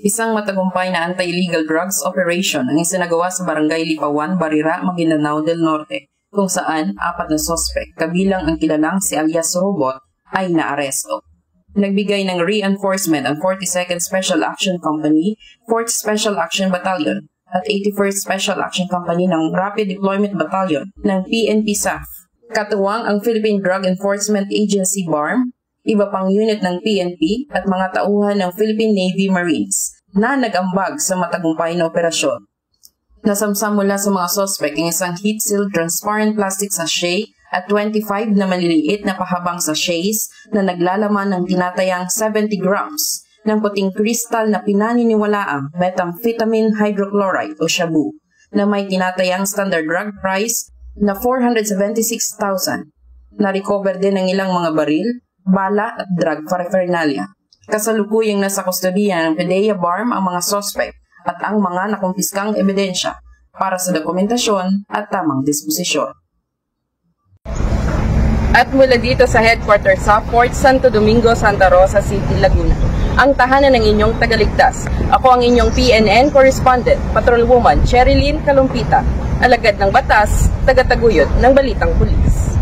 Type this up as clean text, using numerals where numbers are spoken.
Isang matagumpay na anti-illegal drugs operation ang isinagawa sa Barangay Lipawan, Barira, Maguindanao del Norte, kung saan 4 na sospek, kabilang ang kilalang si alias Robot, ay naaresto. Nagbigay ng reinforcement ang 42nd Special Action Company, 4th Special Action Battalion, at 81st Special Action Company ng Rapid Deployment Battalion ng PNP SAF. Katuwang ang Philippine Drug Enforcement Agency BARM, iba pang unit ng PNP at mga tauhan ng Philippine Navy Marines na nag-ambag sa matagumpay na operasyon. Nasamsam mula sa mga suspect ang isang heat-sealed transparent plastic sachet at 25 na maliliit na pahabang sachets na naglalaman ng tinatayang 70 grams ng puting kristal na pinaniniwalaang methamphetamine hydrochloride o shabu na may tinatayang standard drug price na 476,000. Na-recover din ang ilang mga baril, bala at drug paraphernalia. Kasalukuyang nasa kustodiya ng PDEA BARM ang mga suspect at ang mga nakumpiskang ebidensya para sa dokumentasyon at tamang disposisyon. At mula dito sa headquarters sa Fort Santo Domingo, Santa Rosa City, Laguna, ang tahanan ng inyong tagaligtas. Ako ang inyong PNN correspondent, Patrolwoman Cherilyn Kalumpita, alagad ng batas, tagataguyod ng Balitang Pulis.